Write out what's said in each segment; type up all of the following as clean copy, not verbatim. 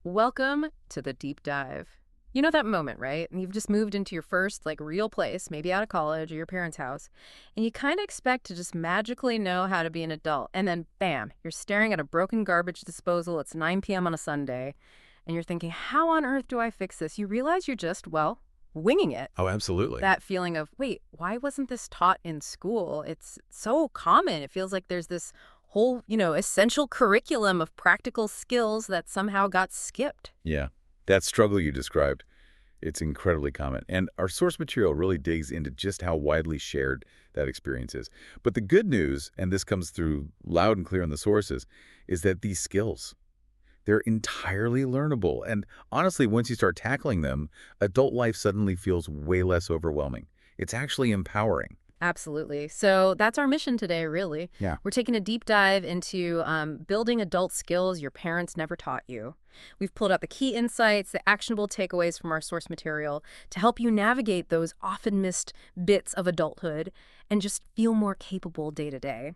Welcome to the deep dive. You know that moment, right? And you've just moved into your first, real place, maybe out of college or your parents' house, and you kind of expect to just magically know how to be an adult. And then, bam, you're staring at a broken garbage disposal. It's 9 p.m. on a Sunday, and you're thinking, how on earth do I fix this? You realize you're just, well, winging it. Oh, absolutely. That feeling of, wait, why wasn't this taught in school? It's so common. It feels like there's this whole, essential curriculum of practical skills that somehow got skipped. Yeah. That struggle you described, it's incredibly common. And our source material really digs into just how widely shared that experience is. But the good news, and this comes through loud and clear in the sources, is that these skills, they're entirely learnable. And honestly, once you start tackling them, adult life suddenly feels way less overwhelming. It's actually empowering. Absolutely. So that's our mission today, really. Yeah. We're taking a deep dive into building adult skills your parents never taught you. We've pulled out the key insights, the actionable takeaways from our source material to help you navigate those often missed bits of adulthood and just feel more capable day to day.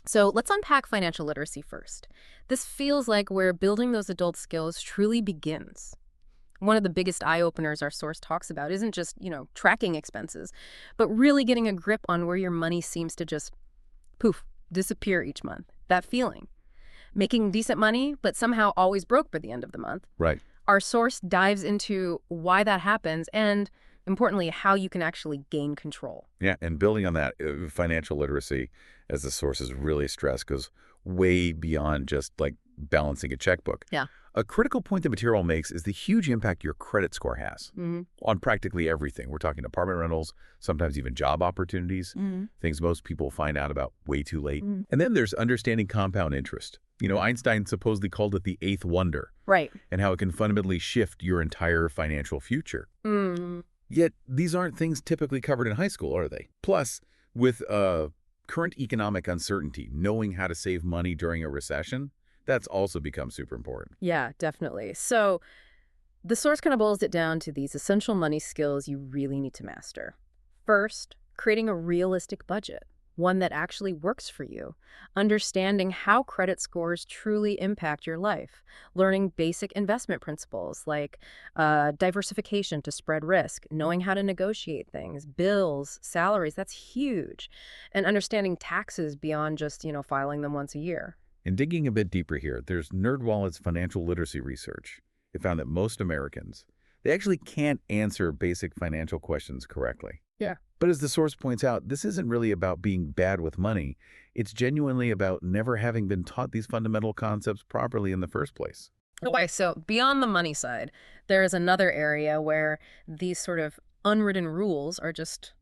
So let's unpack financial literacy first. This feels like where building those adult skills truly begins. One of the biggest eye-openers our source talks about isn't just, tracking expenses, but really getting a grip on where your money seems to just, poof, disappear each month. That feeling. Making decent money, but somehow always broke by the end of the month. Right. Our source dives into why that happens and, importantly, how you can actually gain control. Yeah, and building on that, financial literacy, as the sources really stress, goes way beyond just like balancing a checkbook. Yeah. A critical point the material makes is the huge impact your credit score has on practically everything. We're talking apartment rentals, sometimes even job opportunities, things most people find out about way too late. And then there's understanding compound interest. Einstein supposedly called it the eighth wonder. Right. And how it can fundamentally shift your entire financial future. Yet, these aren't things typically covered in high school, are they? Plus, with current economic uncertainty, knowing how to save money during a recession, that's also become super important. Yeah, definitely. So the source kind of boils it down to these essential money skills you really need to master. First, creating a realistic budget, one that actually works for you. Understanding how credit scores truly impact your life. Learning basic investment principles like diversification to spread risk. Knowing how to negotiate things. Bills, salaries, that's huge. And understanding taxes beyond just, filing them once a year. And digging a bit deeper here, there's NerdWallet's financial literacy research. It found that most Americans, they actually can't answer basic financial questions correctly. Yeah. But as the source points out, this isn't really about being bad with money. It's genuinely about never having been taught these fundamental concepts properly in the first place. Okay, so beyond the money side, there is another area where these sort of unwritten rules are just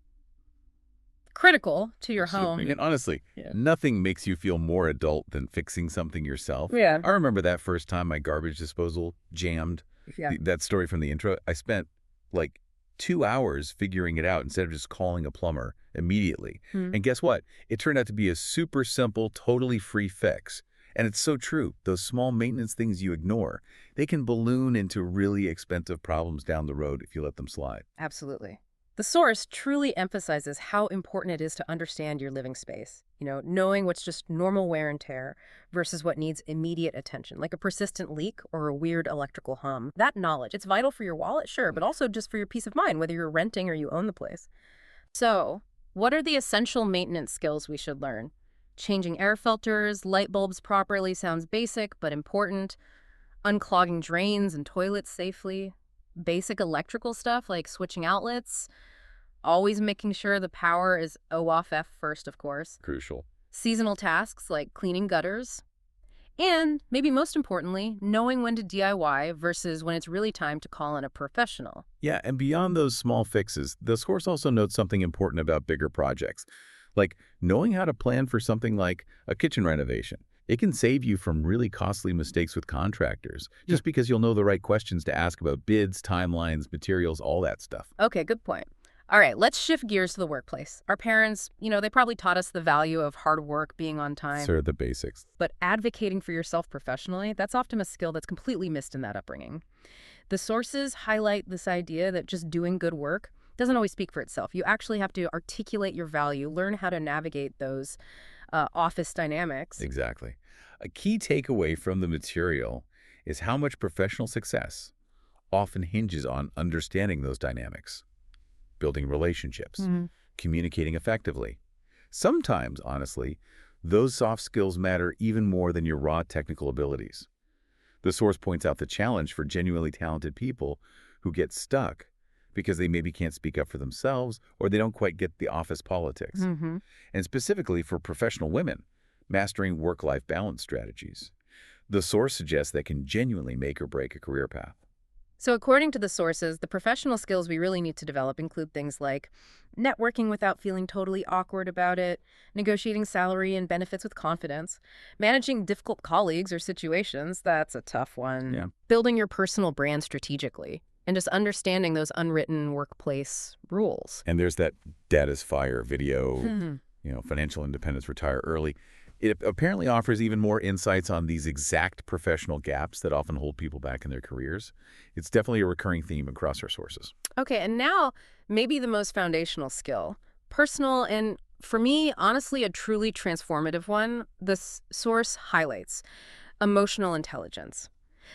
critical to your home. And honestly, nothing makes you feel more adult than fixing something yourself. Yeah. I remember that first time my garbage disposal jammed. Yeah. That story from the intro, I spent like 2 hours figuring it out instead of just calling a plumber immediately. And guess what? It turned out to be a super simple, totally free fix. And it's so true. Those small maintenance things you ignore, they can balloon into really expensive problems down the road if you let them slide. Absolutely. The source truly emphasizes how important it is to understand your living space. Knowing what's just normal wear and tear versus what needs immediate attention, like a persistent leak or a weird electrical hum. That knowledge, it's vital for your wallet, sure, but also just for your peace of mind, whether you're renting or you own the place. So, what are the essential maintenance skills we should learn? Changing air filters, light bulbs properly sounds basic but important. Unclogging drains and toilets safely. Basic electrical stuff like switching outlets. Always making sure the power is O-off-F first, of course. Crucial. Seasonal tasks like cleaning gutters. And, maybe most importantly, knowing when to DIY versus when it's really time to call in a professional. Yeah, and beyond those small fixes, the source also notes something important about bigger projects, like knowing how to plan for something like a kitchen renovation. It can save you from really costly mistakes with contractors, just because you'll know the right questions to ask about bids, timelines, materials, all that stuff. Okay, good point. All right, let's shift gears to the workplace. Our parents, they probably taught us the value of hard work, being on time. Sort of the basics. But advocating for yourself professionally, that's often a skill that's completely missed in that upbringing. The sources highlight this idea that just doing good work doesn't always speak for itself. You actually have to articulate your value, learn how to navigate those office dynamics. Exactly. A key takeaway from the material is how much professional success often hinges on understanding those dynamics, building relationships, Mhm. communicating effectively. Sometimes, honestly, those soft skills matter even more than your raw technical abilities. The source points out the challenge for genuinely talented people who get stuck because they maybe can't speak up for themselves or they don't quite get the office politics. Mhm. And specifically for professional women, mastering work-life balance strategies. The source suggests that can genuinely make or break a career path. So, according to the sources, the professional skills we really need to develop include things like networking without feeling totally awkward about it, negotiating salary and benefits with confidence, managing difficult colleagues or situations, that's a tough one, Yeah. building your personal brand strategically, and just understanding those unwritten workplace rules. And there's that dad is fire video, Mhm. financial independence, retire early. It apparently offers even more insights on these exact professional gaps that often hold people back in their careers. It's definitely a recurring theme across our sources. Okay, and now maybe the most foundational skill, personal and for me, honestly, a truly transformative one, this source highlights emotional intelligence.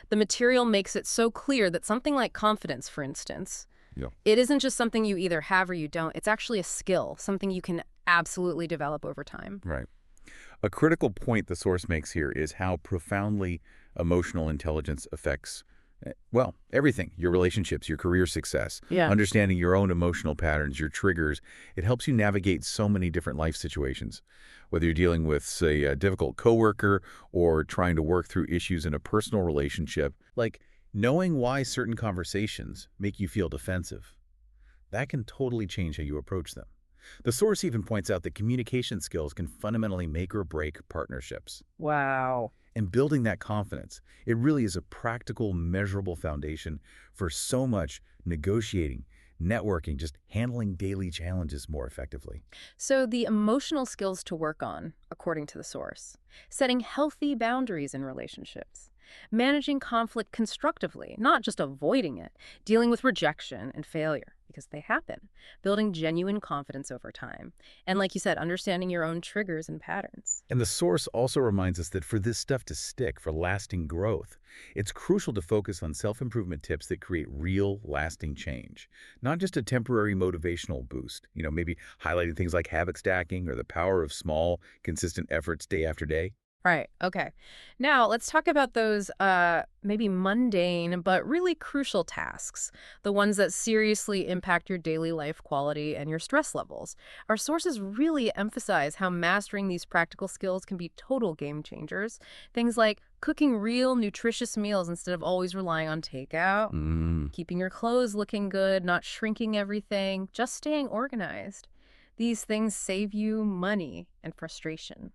The material makes it so clear that something like confidence, for instance, Yeah. it isn't just something you either have or you don't. It's actually a skill, something you can absolutely develop over time. Right. A critical point the source makes here is how profoundly emotional intelligence affects, everything. Your relationships, your career success, Yeah. understanding your own emotional patterns, your triggers. It helps you navigate so many different life situations. Whether you're dealing with, say, a difficult coworker or trying to work through issues in a personal relationship, like knowing why certain conversations make you feel defensive, that can totally change how you approach them. The source even points out that communication skills can fundamentally make or break partnerships. Wow. And building that confidence, it really is a practical, measurable foundation for so much negotiating, networking, just handling daily challenges more effectively. So, the emotional skills to work on, according to the source, setting healthy boundaries in relationships, managing conflict constructively, not just avoiding it, dealing with rejection and failure, because they happen, building genuine confidence over time, and like you said, understanding your own triggers and patterns. And the source also reminds us that for this stuff to stick, for lasting growth, it's crucial to focus on self-improvement tips that create real, lasting change, not just a temporary motivational boost. Maybe highlighting things like habit stacking or the power of small, consistent efforts day after day. Right. Okay. Now let's talk about those maybe mundane but really crucial tasks, the ones that seriously impact your daily life quality and your stress levels. Our sources really emphasize how mastering these practical skills can be total game changers. Things like cooking real, nutritious meals instead of always relying on takeout, keeping your clothes looking good, not shrinking everything, just staying organized. These things save you money and frustration.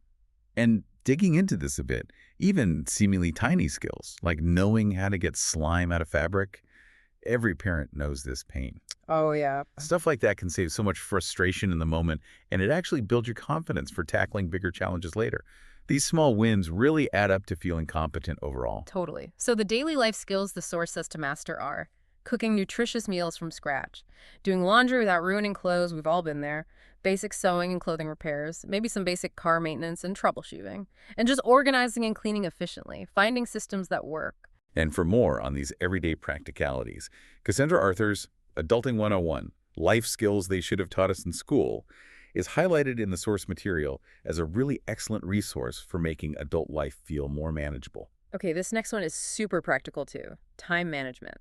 And digging into this a bit, even seemingly tiny skills, like knowing how to get slime out of fabric, every parent knows this pain. Oh, yeah. Stuff like that can save so much frustration in the moment, and it actually builds your confidence for tackling bigger challenges later. These small wins really add up to feeling competent overall. Totally. So the daily life skills the source says to master are cooking nutritious meals from scratch, doing laundry without ruining clothes, we've all been there, basic sewing and clothing repairs, maybe some basic car maintenance and troubleshooting, and just organizing and cleaning efficiently, finding systems that work. And for more on these everyday practicalities, Cassandra Arthur's Adulting 101, Life Skills They Should Have Taught Us in School, is highlighted in the source material as a really excellent resource for making adult life feel more manageable. Okay, this next one is super practical too, time management.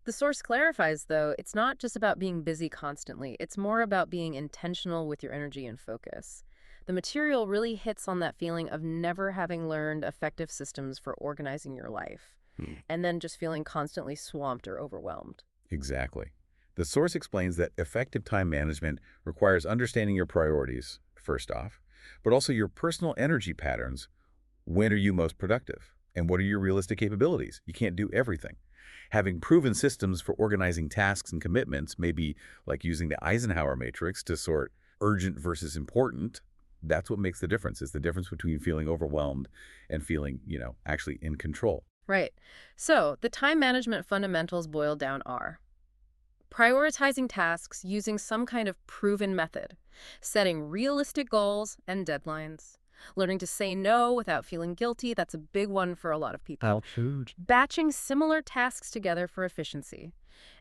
The source clarifies, though, it's not just about being busy constantly. It's more about being intentional with your energy and focus. The material really hits on that feeling of never having learned effective systems for organizing your life, and then just feeling constantly swamped or overwhelmed. Exactly. The source explains that effective time management requires understanding your priorities, first off, but also your personal energy patterns. When are you most productive? And what are your realistic capabilities? You can't do everything. Having proven systems for organizing tasks and commitments, maybe like using the Eisenhower matrix to sort urgent versus important, that's what makes the difference. It's the difference between feeling overwhelmed and feeling, actually in control. Right. So the time management fundamentals boiled down are prioritizing tasks using some kind of proven method, setting realistic goals and deadlines, Learning to say no without feeling guilty, that's a big one for a lot of people. Huge. Batching similar tasks together for efficiency.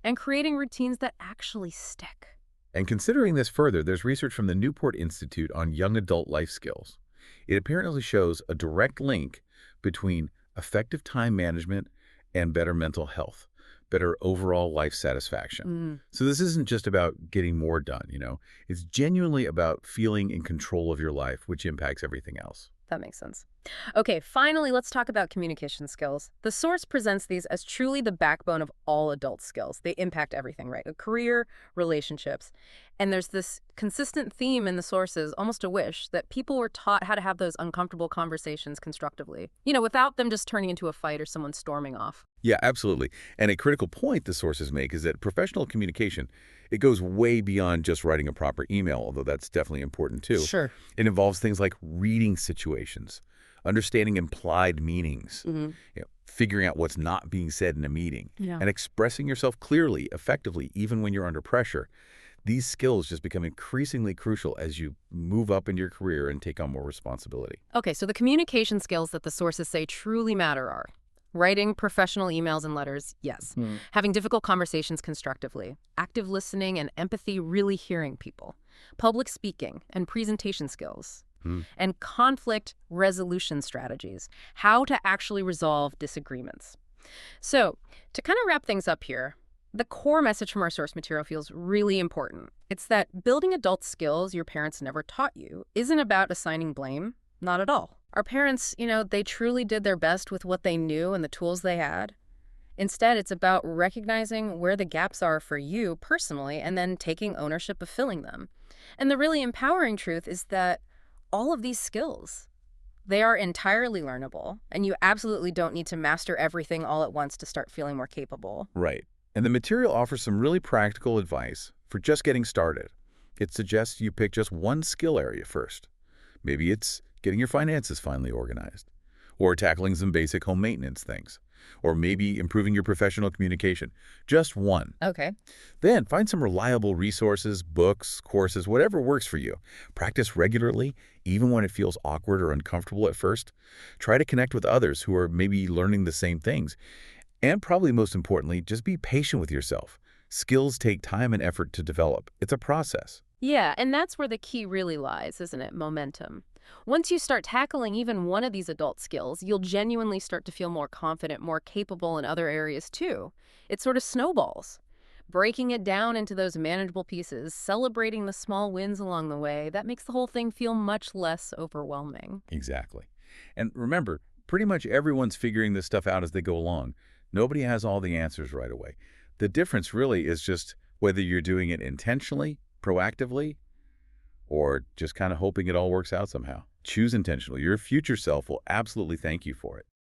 And creating routines that actually stick. And considering this further, there's research from the Newport Institute on young adult life skills. It apparently shows a direct link between effective time management and better mental health, better overall life satisfaction. So this isn't just about getting more done. It's genuinely about feeling in control of your life, which impacts everything else. That makes sense. Okay, finally, let's talk about communication skills. The source presents these as truly the backbone of all adult skills. They impact everything, right? A career, relationships. And there's this consistent theme in the sources, almost a wish, that people were taught how to have those uncomfortable conversations constructively, without them just turning into a fight or someone storming off. Yeah, absolutely. And a critical point the sources make is that professional communication, it goes way beyond just writing a proper email, although that's definitely important too. Sure. It involves things like reading situations, understanding implied meanings, figuring out what's not being said in a meeting, Yeah. and expressing yourself clearly, effectively, even when you're under pressure. These skills just become increasingly crucial as you move up in your career and take on more responsibility. Okay, so the communication skills that the sources say truly matter are writing professional emails and letters, yes. Having difficult conversations constructively. Active listening and empathy, really hearing people. Public speaking and presentation skills. And conflict resolution strategies. How to actually resolve disagreements. So, to kind of wrap things up here, the core message from our source material feels really important. It's that building adult skills your parents never taught you isn't about assigning blame. Not at all. Our parents, they truly did their best with what they knew and the tools they had. Instead, it's about recognizing where the gaps are for you personally and then taking ownership of filling them. And the really empowering truth is that all of these skills, they are entirely learnable, and you absolutely don't need to master everything all at once to start feeling more capable. Right. And the material offers some really practical advice for just getting started. It suggests you pick just one skill area first. Maybe it's getting your finances finally organized, or tackling some basic home maintenance things, or maybe improving your professional communication. Just one. Okay. Then find some reliable resources, books, courses, whatever works for you. Practice regularly, even when it feels awkward or uncomfortable at first. Try to connect with others who are maybe learning the same things. And probably most importantly, just be patient with yourself. Skills take time and effort to develop. It's a process. Yeah, and that's where the key really lies, isn't it? Momentum. Once you start tackling even one of these adult skills, you'll genuinely start to feel more confident, more capable in other areas too. It sort of snowballs. Breaking it down into those manageable pieces, celebrating the small wins along the way, that makes the whole thing feel much less overwhelming. Exactly. And remember, pretty much everyone's figuring this stuff out as they go along. Nobody has all the answers right away. The difference really is just whether you're doing it intentionally, proactively, or just kind of hoping it all works out somehow. Choose intentionally. Your future self will absolutely thank you for it.